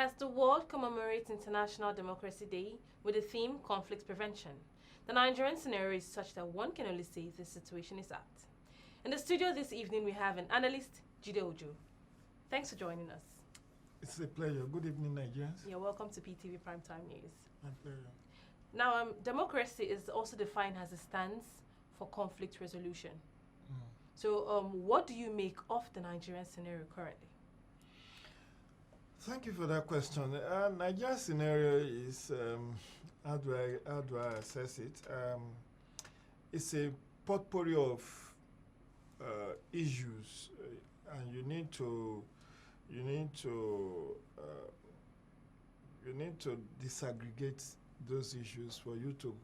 As the world commemorates International Democracy Day with the theme Conflict Prevention, the Nigerian scenario is such that one can only say this situation is apt. In the studio this evening, we have an analyst, Jide. Thanks for joining us. It's a pleasure. Good evening, Nigerians. You're welcome to PTV Primetime News. My pleasure. Now, democracy is also defined as a stance for conflict resolution. So, what do you make of the Nigerian scenario currently? Thank you for that question. Nigerian scenario is, how do I assess it? It's a potpourri of issues, and you need to disaggregate those issues for you to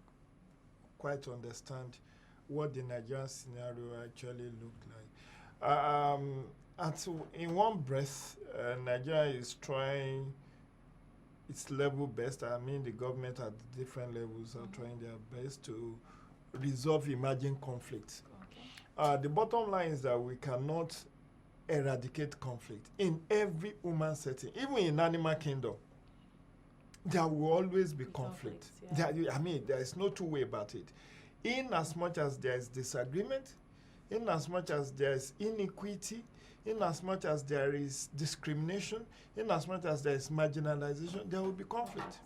quite understand what the Nigerian scenario actually looked like. And so in one breath, Nigeria is trying its level best. I mean, the government at different levels are trying their best to resolve emerging conflicts. Okay. The bottom line is that we cannot eradicate conflict in every human setting, even in animal kingdom. There will always be conflict. Yeah. There is no two way about it. In as much as there is disagreement, in as much as there is inequity, in as much as there is discrimination, in as much as there is marginalization, there will be conflict.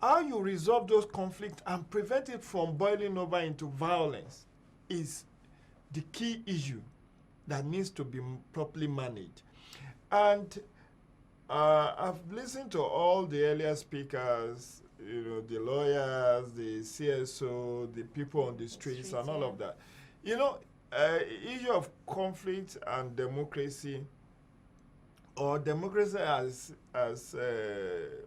How you resolve those conflicts and prevent it from boiling over into violence is the key issue that needs to be properly managed. And I've listened to all the earlier speakers, the lawyers, the CSO, the people on the streets, and all of that. Issue of conflict and democracy, or democracy as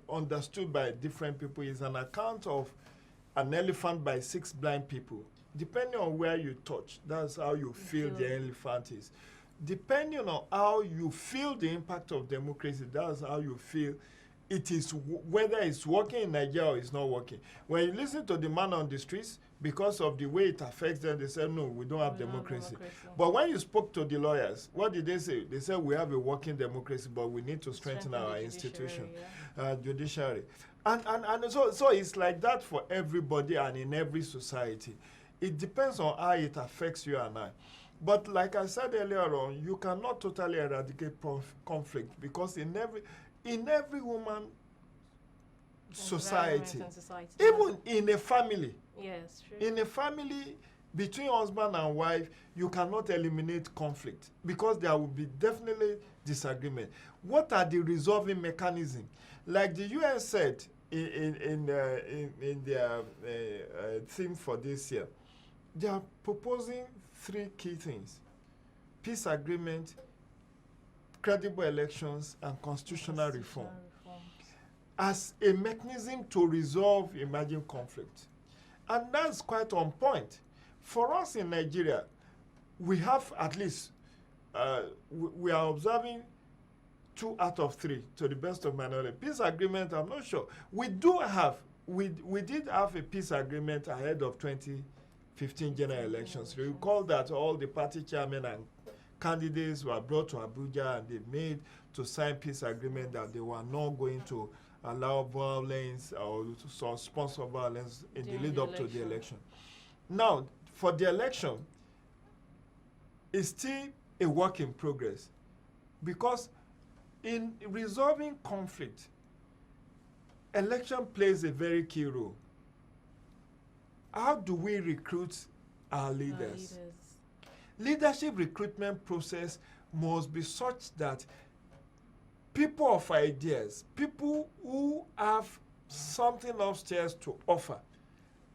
understood by different people, is an account of an elephant by 6 blind people. Depending on where you touch, that's how you feel the elephant is. Depending on how you feel the impact of democracy, that's how you feel it is, whether it's working in Nigeria or it's not working. When you listen to the man on the streets, because of the way it affects them, they say, no, we don't have democracy. But when you spoke to the lawyers, what did they say? They said, we have a working democracy, but we need to strengthen our institution, judiciary. And so it's like that for everybody and in every society. It depends on how it affects you and I. But like I said earlier on, you cannot totally eradicate conflict, because in every human society, even in a family, yes, true. In a family between husband and wife, you cannot eliminate conflict because there will be definitely disagreement. What are the resolving mechanisms? Like the UN said in their theme for this year, they are proposing 3 key things: peace agreement, credible elections, and constitutional reform as a mechanism to resolve emerging conflict. And that's quite on point. For us in Nigeria, we have at least, we are observing 2 out of 3, to the best of my knowledge. Peace agreement, I'm not sure. We did have a peace agreement ahead of 2015 general elections. You recall that all the party chairmen and candidates were brought to Abuja, and they made to sign peace agreement that they were not going to allow violence or to sponsor violence in the lead up to the election. Now, for the election, it's still a work in progress, because in resolving conflict, election plays a very key role. How do we recruit our leaders? Leadership recruitment process must be such that people of ideas, people who have something upstairs to offer,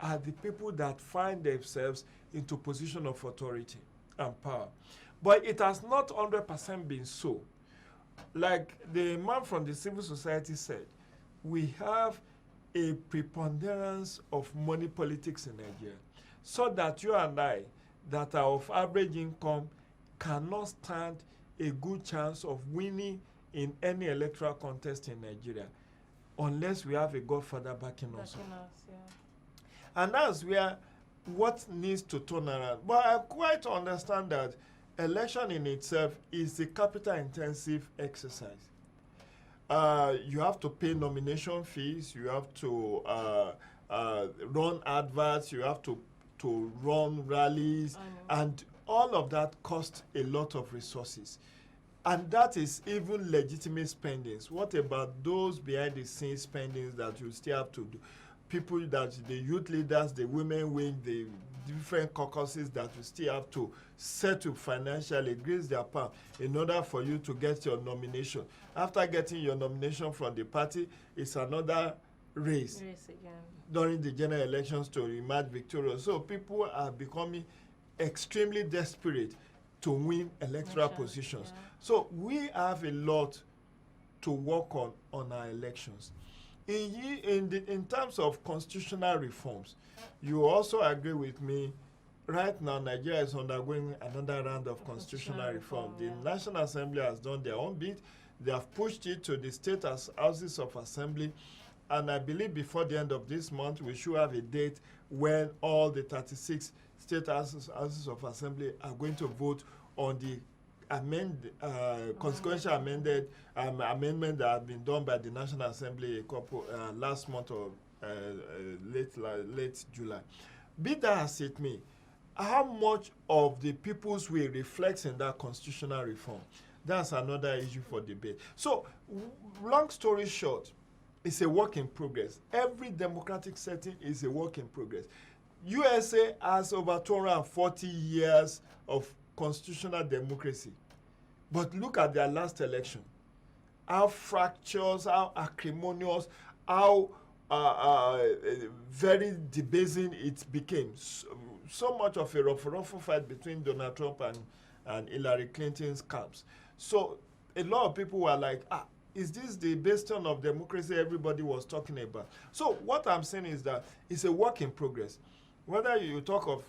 are the people that find themselves into position of authority and power. But it has not 100% been so. Like the man from the civil society said, we have a preponderance of money politics in Nigeria, so that you and I, that are of average income, cannot stand a good chance of winning in any electoral contest in Nigeria unless we have a godfather backing us. And that's where what needs to turn around. But I quite understand that election in itself is a capital intensive exercise. You have to pay nomination fees. You have to run adverts. You have to run rallies, and all of that costs a lot of resources. And that is even legitimate spendings. What about those behind the scenes spendings that you still have to do? People that the youth leaders, the women wing, the different caucuses that you still have to settle financially, grease their palm in order for you to get your nomination. After getting your nomination from the party, it's another race again. During the general elections to emerge victorious. So people are becoming extremely desperate to win electoral positions. Yeah. So we have a lot to work on our elections. In terms of constitutional reforms, you also agree with me. Right now, Nigeria is undergoing another round of constitutional reform. The National Assembly has done their own bit. They have pushed it to the state houses of assembly. And I believe before the end of this month, we should have a date when all the 36 state houses of assembly are going to vote on the consequential amendment that have been done by the National Assembly a couple last month or late July. Be that as it may, how much of the people's will reflects in that constitutional reform? That's another issue for debate. So, long story short, it's a work in progress. Every democratic setting is a work in progress. USA has over 240 years of constitutional democracy. But look at their last election. How fractious, how acrimonious, how very debasing it became. So much of a rough fight between Donald Trump and Hillary Clinton's camps. So a lot of people were like, is this the bastion of democracy everybody was talking about? So what I'm saying is that it's a work in progress. Whether you talk of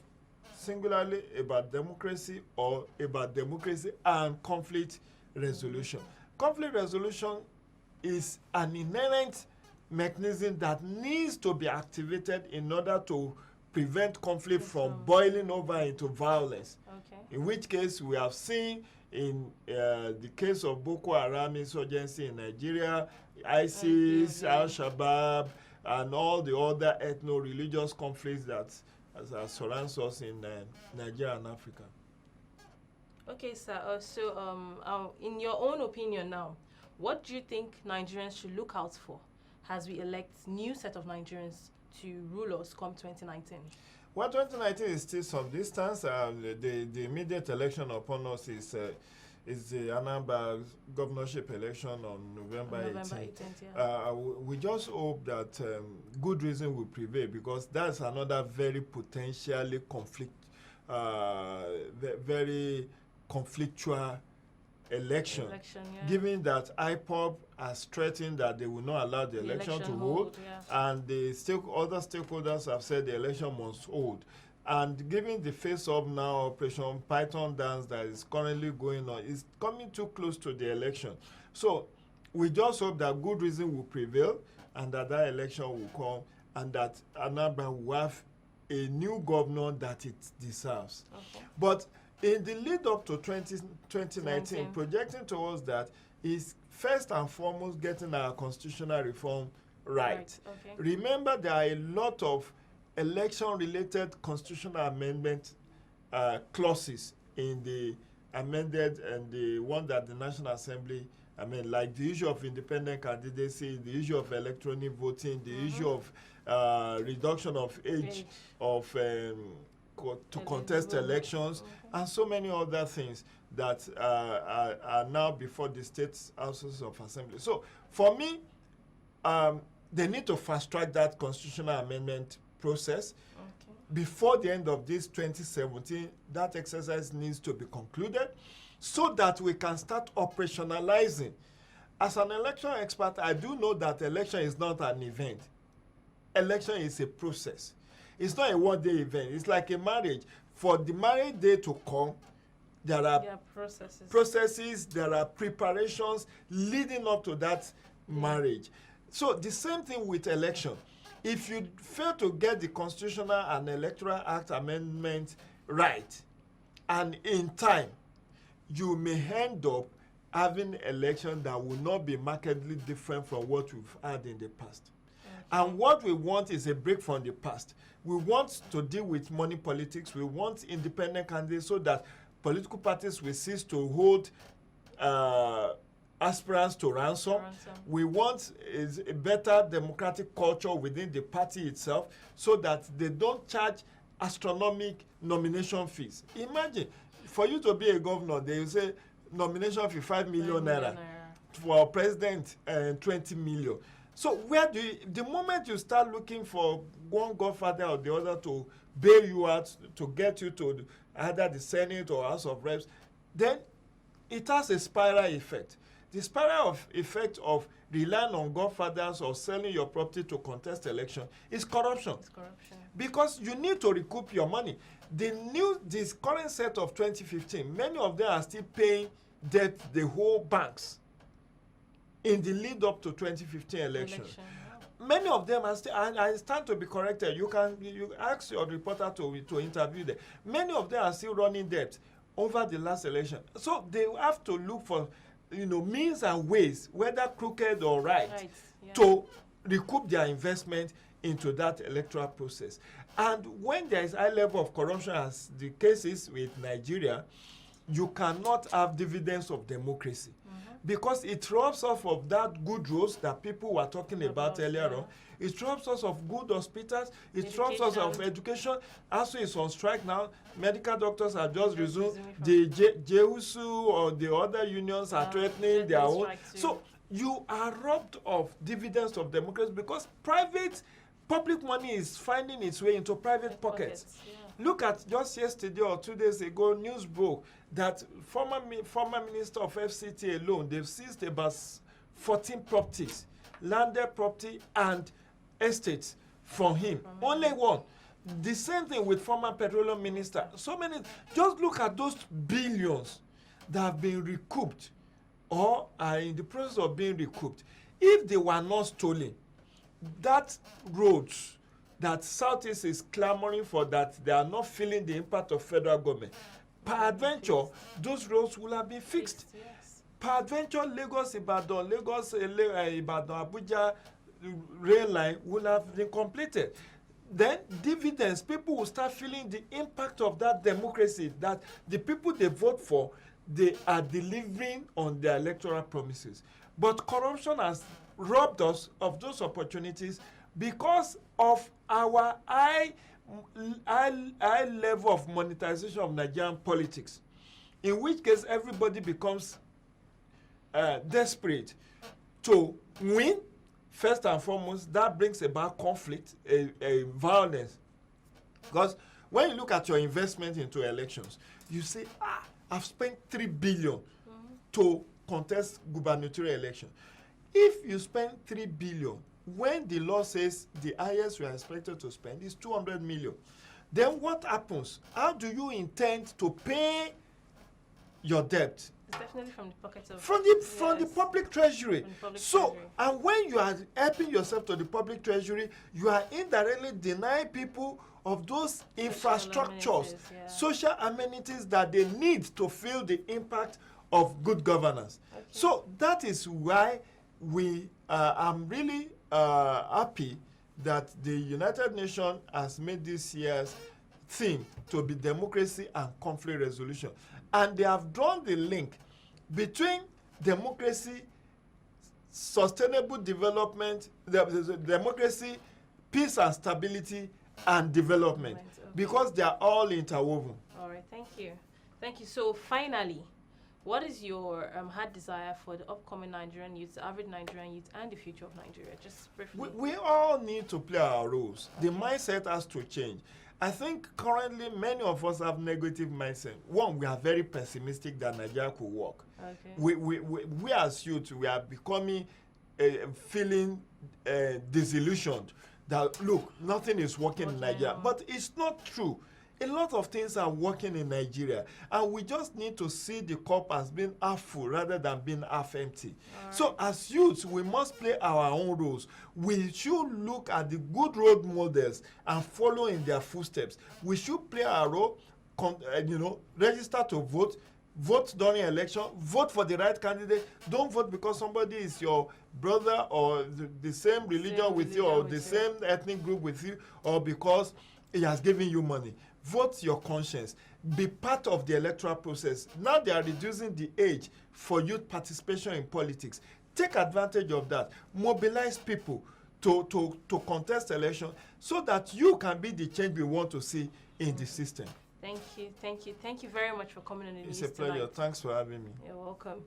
singularly about democracy or about democracy and conflict resolution. Conflict resolution is an inherent mechanism that needs to be activated in order to prevent conflict from boiling over into violence. Okay. In which case we have seen in the case of Boko Haram insurgency in Nigeria, ISIS, Al-Shabaab, and all the other ethno-religious conflicts that surrounds us in Nigeria and Africa. Okay, sir. So, in your own opinion now, what do you think Nigerians should look out for as we elect new set of Nigerians to rule us come 2019? Well, 2019 is still some distance. The immediate election upon us is the Anambra governorship election on November 18th. Yeah. We just hope that good reason will prevail, because that's another very potentially very conflictual election. Yeah. Given that IPOB has threatened that they will not allow the election to hold, yeah. and the other stakeholders have said the election must hold. And given the face-off now Operation Python dance that is currently going on, is coming too close to the election. So we just hope that good reason will prevail and that election will come, and that Anambra will have a new governor that it deserves. Okay. But in the lead up to 2019, projecting towards that is first and foremost getting our constitutional reform right. Okay. Remember, there are a lot of election-related constitutional amendment clauses in the amended and the one that the National Assembly, like the issue of independent candidacy, the issue of electronic voting, the issue of reduction of age of to contest elections, and so many other things that are now before the state houses of assembly. So for me, they need to fast-track that constitutional amendment process. Before the end of this 2017, that exercise needs to be concluded so that we can start operationalizing. As an election expert, I do know that election is not an event. Election is a process. It's not a one-day event. It's like a marriage. For the marriage day to come, there are processes, there are preparations leading up to that marriage. So the same thing with election. If you fail to get the Constitutional and Electoral Act amendment right and in time, you may end up having election that will not be markedly different from what we've had in the past. And what we want is a break from the past. We want to deal with money politics. We want independent candidates so that political parties will cease to hold aspirants to ransom. We want a better democratic culture within the party itself so that they don't charge astronomical nomination fees. Imagine, for you to be a governor, they say nomination fee 5 million naira. For president, 20 million. So where do you, the moment you start looking for one godfather or the other to bail you out, to get you to either the Senate or House of Reps, then it has a spiral effect. The spiral effect of relying on godfathers or selling your property to contest election is corruption. It's corruption. Because you need to recoup your money. This current set of 2015, many of them are still paying debt the whole banks in the lead up to 2015 elections. Many of them are still, and I stand to be corrected. You ask your reporter to interview them. Many of them are still running debt over the last election. So they have to look for, means and ways, whether crooked or right, to recoup their investment into that electoral process. And when there is high level of corruption, as the case is with Nigeria, you cannot have dividends of democracy. Because it robs us of that good roads that people were talking about earlier on. It robs us of good hospitals. It robs us of education. ASU is on strike now. Medical doctors have just resumed. The JEUSU or the other unions are threatening their own. So you are robbed of dividends of democracy because public money is finding its way into private pockets. Look at just yesterday or 2 days ago, news broke that former minister of FCT alone, they've seized about 14 properties, landed property and estates from him. Only one. The same thing with former petroleum minister. So many. Just look at those billions that have been recouped or are in the process of being recouped. If they were not stolen, that roads that Southeast is clamoring for, that they are not feeling the impact of federal government. Peradventure, those roads will have been fixed. Peradventure, Lagos-Ibadan, Ibadan-Abuja rail line will have been completed. Then dividends, people will start feeling the impact of that democracy, that the people they vote for, they are delivering on their electoral promises. But corruption has robbed us of those opportunities because of our high level of monetization of Nigerian politics, in which case everybody becomes desperate to win. First and foremost, that brings about conflict, a violence. Because when you look at your investment into elections, you say, I've spent 3 billion to contest gubernatorial election. If you spend 3 billion, when the law says the highest you are expected to spend is 200 million, then what happens? How do you intend to pay your debt? It's definitely from the pockets of from the public treasury. And when you are helping yourself to the public treasury, you are indirectly denying people of those infrastructures, social amenities that they need to feel the impact of good governance. So that is why I'm really happy that the United Nations has made this year's theme to be democracy and conflict resolution. And they have drawn the link between democracy, sustainable development, democracy, peace and stability, and development, because they are all interwoven. All right, thank you. Thank you. So finally, what is your heart desire for the upcoming Nigerian youth, the average Nigerian youth, and the future of Nigeria? Just briefly. We all need to play our roles. The mindset has to change. I think currently many of us have negative mindset. One, we are very pessimistic that Nigeria could work. We as youth, we are becoming, feeling disillusioned that, look, nothing is working in Nigeria. But it's not true. A lot of things are working in Nigeria, and we just need to see the cup as being half full rather than being half empty. So as youths, we must play our own roles. We should look at the good role models and follow in their footsteps. We should play our role, register to vote, Vote during election. Vote for the right candidate. Don't vote because somebody is your brother or the same religion with you or the same ethnic group with you, or because he has given you money. Vote your conscience. Be part of the electoral process. Now they are reducing the age for youth participation in politics. Take advantage of that. Mobilize people to contest election so that you can be the change we want to see in the system. Thank you very much for coming on the news It's a pleasure. tonight. Thanks for having me. You're welcome.